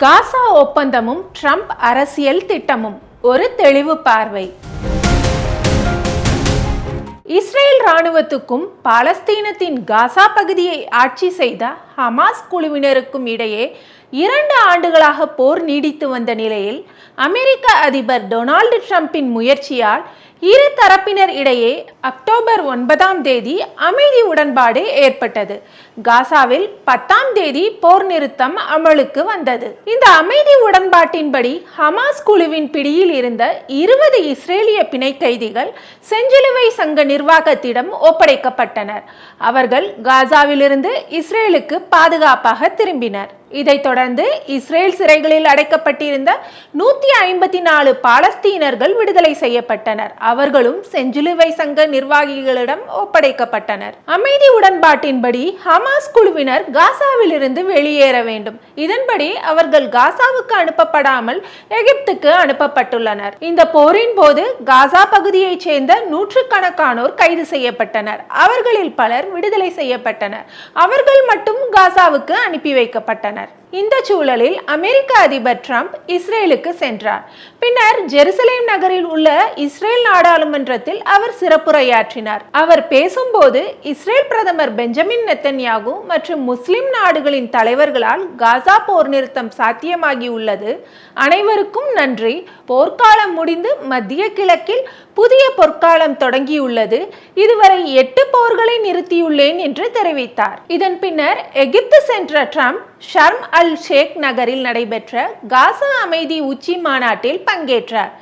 காசா ஒப்பந்தமும் Trump அரசியல் திட்டமும் ஒரு தெளிவு பார்வை. இஸ்ரேல் இராணுவத்துக்கும் பாலஸ்தீனத்தின் காசா பகுதியை ஆட்சி செய்த ஹமாஸ் குழுவினருக்கும் இடையே 2 ஆண்டுகளாக போர் நீடித்து வந்த நிலையில் அமெரிக்க அதிபர் டொனால்டு ட்ரம்பின் முயற்சியால் இரு தரப்பினர் இடையே அக்டோபர் 9ஆம் தேதி அமைதி உடன்பாடு ஏற்பட்டது. காசாவில் 10ஆம் தேதி போர் நிறுத்தம் அமலுக்கு வந்தது. இந்த அமைதி உடன்பாட்டின்படி ஹமாஸ் குழுவின் பிடியில் இருந்த 20 இஸ்ரேலிய பிணை கைதிகள் செஞ்சிலுவை சங்க நிர்வாகத்திடம் ஒப்படைக்கப்பட்டனர். அவர்கள் காசாவிலிருந்து இஸ்ரேலுக்கு பாதுகாப்பாக திரும்பினர். இதைத் தொடர்ந்து இஸ்ரேல் சிறைகளில் அடைக்கப்பட்டிருந்த 154 பாலஸ்தீனர்கள் விடுதலை செய்யப்பட்டனர். அவர்களும் செஞ்சிலுவை சங்க நிர்வாகிகளிடம் ஒப்படைக்கப்பட்டனர். அமைதி உடன்பாட்டின்படி ஹமாஸ் குழுவினர் காசாவிலிருந்து வெளியேற வேண்டும். இதன்படி அவர்கள் காசாவுக்கு அனுப்பப்படாமல் எகிப்துக்கு அனுப்பப்பட்டுள்ளனர். இந்த போரின் போது காசா பகுதியைச் சேர்ந்த நூற்றுக்கணக்கானோர் கைது செய்யப்பட்டனர். அவர்களில் பலர் விடுதலை செய்யப்பட்டனர். அவர்கள் மட்டும் காசாவுக்கு அனுப்பி வைக்கப்பட்டனர். இந்த சூழலில் அமெரிக்க அதிபர் ட்ரம்ப் இஸ்ரேலுக்கு சென்றார். பின்னர் ஜெருசலேம் நகரில் உள்ள இஸ்ரேல் நாடாளுமன்றத்தில் அவர் சிறப்புரையாற்றினார். அவர் பேசும்போது இஸ்ரேல் பிரதமர் பெஞ்சமின் நெத்தன்யாகு மற்றும் முஸ்லிம் நாடுகளின் தலைவர்களால் காசா போர் நிறுத்தம் சாத்தியமாகி உள்ளது. அனைவருக்கும் நன்றி. போர்க்காலம் முடிந்து மத்திய கிழக்கில் புதிய பொற்காலம் தொடங்கியுள்ளது. இதுவரை 8 போர்களை நிறுத்தியுள்ளேன் என்று தெரிவித்தார். இதன் பின்னர் எகிப்து சென்ற ட்ரம்ப் ஷர்ம் அல் ஷேக் நகரில் நடைபெற்ற காசா அமைதி உச்சி மாநாட்டில் பங்கேற்றார்.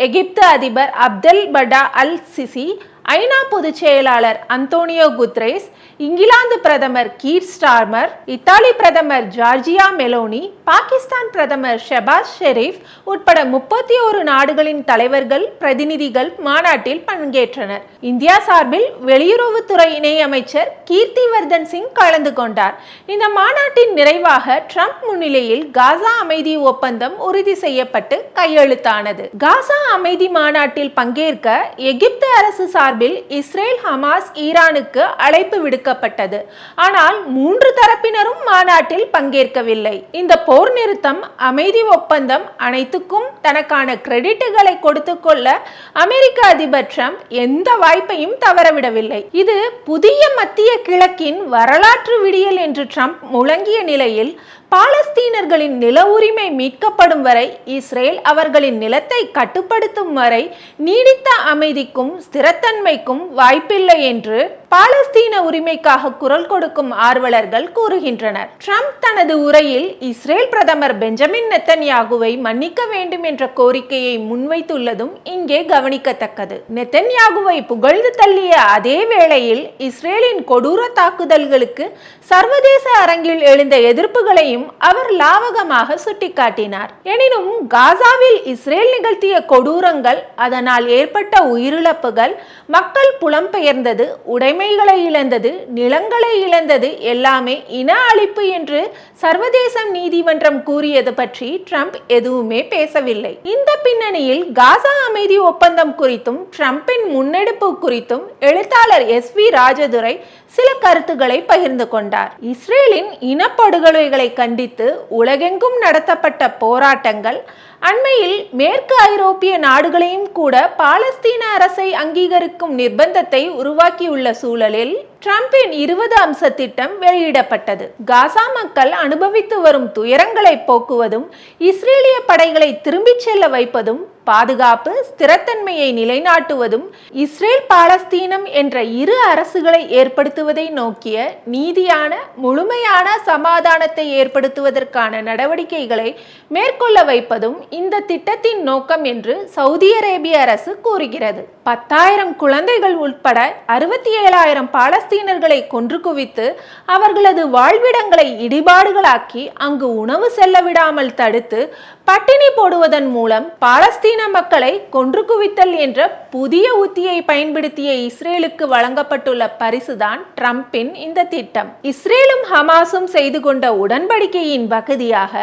எகிப்து அதிபர் அப்தெல் படா அல் சிசி, ஐநா பொதுச் செயலாளர் அந்தோனியோ குத்ரேஸ், இங்கிலாந்து பிரதமர் கீர் ஸ்டார்மர், இத்தாலி பிரதமர் ஜார்ஜியா மெலோனி, பாகிஸ்தான் பிரதமர் ஷெபாஸ் ஷெரீப் உட்பட 31 நாடுகளின் தலைவர்கள் பிரதிநிதிகள் மாநாட்டில் பங்கேற்றனர். இந்தியா சார்பில் வெளியுறவுத்துறை இணையமைச்சர் கீர்த்திவர்தன் சிங் கலந்து கொண்டார். இந்த மாநாட்டின் நிறைவாக ட்ரம்ப் முன்னிலையில் காசா அமைதி ஒப்பந்தம் உறுதி செய்யப்பட்டு கையெழுத்தானது. காசா அமைதி மாநாட்டில் பங்கேற்க எகிப்து அரசு சார்பில் இஸ்ரேல், ஹமாஸ், ஈரானுக்கு அழைப்பு விடுக்கப்பட்டது. ஆனால் 3 தரப்பினரும் மாநாட்டில் பங்கேற்கவில்லை. இந்த போர் நிறுத்தம், அமைதி ஒப்பந்தம் அனைத்துக்கும் தனக்கான கிரெடிட்டுகளை கொடுத்துக் கொள்ள அமெரிக்க அதிபர் ட்ரம்ப் எந்த வாய்ப்பையும் தவறவிடவில்லை. இது புதிய மத்திய கிழக்கின் வரலாற்று விடியல் என்று ட்ரம்ப் முழங்கிய நிலையில் பாலஸ்தீனர்களின் நில உரிமை மீட்கப்படும் வரை, இஸ்ரேல் அவர்களின் நிலத்தை கட்டுப்படுத்தும் வரை நீடித்த அமைதிக்கும் ஸ்திரத்தன்மைக்கும் வாய்ப்பில்லை என்று பாலஸ்தீன உரிமைக்காக குரல் கொடுக்கும் ஆர்வலர்கள் கூறுகின்றனர். ட்ரம்ப் தனது உரையில் இஸ்ரேல் பிரதமர் பெஞ்சமின் நெத்தன்யாகுவை மன்னிக்க வேண்டும் என்ற கோரிக்கையை முன்வைத்துள்ளதும் இங்கே கவனிக்கத்தக்கது. நெத்தன்யாகுவை புகழ்ந்து தள்ளிய அதே வேளையில் இஸ்ரேலின் கொடூர தாக்குதல்களுக்கு சர்வதேச அரங்கில் எழுந்த எதிர்ப்புகளையும் அவர் லாவகமாக சுட்டிக்காட்டினார். எனினும் காசாவில் இஸ்ரேல் நிகழ்த்திய கொடூரங்கள், அதனால் ஏற்பட்ட உயிரிழப்புகள், மக்கள் புலம்பெயர்ந்தது, உடைமைகளை இழந்தது, நிலங்களை இழந்தது எல்லாமே இன அழிப்பு என்று சர்வதேச நீதிமன்றம் கூறியது பற்றி ட்ரம்ப் எதுவுமே பேசவில்லை. இந்த பின்னணியில் காசா அமைதி ஒப்பந்தம் குறித்தும் ட்ரம்பின் முன்னெடுப்பு குறித்தும் எழுத்தாளர் SV ராஜதுரை சில கருத்துக்களை பகிர்ந்து கொண்டார். இஸ்ரேலின் இனப்படுகொலைகளை கண்டித்து உலகெங்கும் நடத்தப்பட்ட போராட்டங்கள், அண்மையில் மேற்கு ஐரோப்பிய நாடுகளையும் கூட பாலஸ்தீன அரசை அங்கீகரிக்கும் நிர்பந்தத்தை உருவாக்கியுள்ள சூழலில் ட்ரம்பின் 20 அம்ச திட்டம் வெளியிடப்பட்டது. காசா மக்கள் அனுபவித்து வரும் துயரங்களை போக்குவதும், இஸ்ரேலிய படைகளை திரும்பிச் செல்ல வைப்பதும், பாதுகாப்பு ஸ்திரத்தன்மையை நிலைநாட்டுவதும், இஸ்ரேல் பாலஸ்தீனம் என்ற 2 அரசுகளை ஏற்படுத்துவதை நோக்கிய நீதியான முழுமையான சமாதானத்தை ஏற்படுத்துவதற்கான நடவடிக்கைகளை மேற்கொள்ள வைப்பதும் இந்த திட்டத்தின் நோக்கம் என்று சவுதி அரேபிய அரசு கூறுகிறது. 10,000 குழந்தைகள் உட்பட 67,000 பாலஸ்தீனர்களை கொன்று குவித்து அவர்களது வாழ்விடங்களை இடிபாடுகளாக்கி அங்கு உணவு செல்ல விடாமல் தடுத்து பட்டினி போடுவதன் மூலம் பாலஸ்தீன மக்களை கொன்று குவித்தல் என்ற புதிய உத்தியை பயன்படுத்திய இஸ்ரேலுக்கு வழங்கப்பட்டுள்ள பரிசுதான் ட்ரம்பின் இந்த திட்டம். இஸ்ரேலும் ஹமாஸும் செய்து கொண்ட உடன்படிக்கையின் பகுதியாக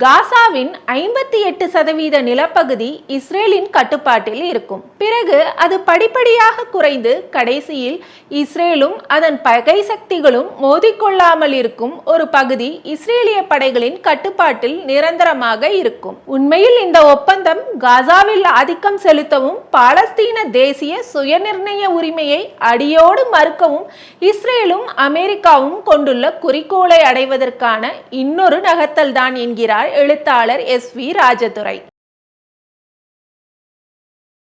காசாவின் 58% நிலப்பகுதி இஸ்ரேலின் கட்டுப்பாட்டில் இருக்கும். பிறகு அது படிப்படியாக குறைந்து கடைசியில் இஸ்ரேலும் அதன் பகை சக்திகளும் மோதிக்கொள்ளாமல் இருக்கும் ஒரு பகுதி இஸ்ரேலிய படைகளின் கட்டுப்பாட்டில் நிரந்தரமாக இருக்கும். உண்மையில் இந்த ஒப்பந்தம் காசாவில் ஆதிக்கம் செலுத்தவும் பாலஸ்தீன தேசிய சுயநிர்ணய உரிமையை அடியோடு மறுக்கவும் இஸ்ரேலும் அமெரிக்காவும் கொண்டுள்ள குறிக்கோளை அடைவதற்கான இன்னொரு நகர்த்தல் தான் என்கிறார் எழுத்தாளர் SV ராஜதுரை.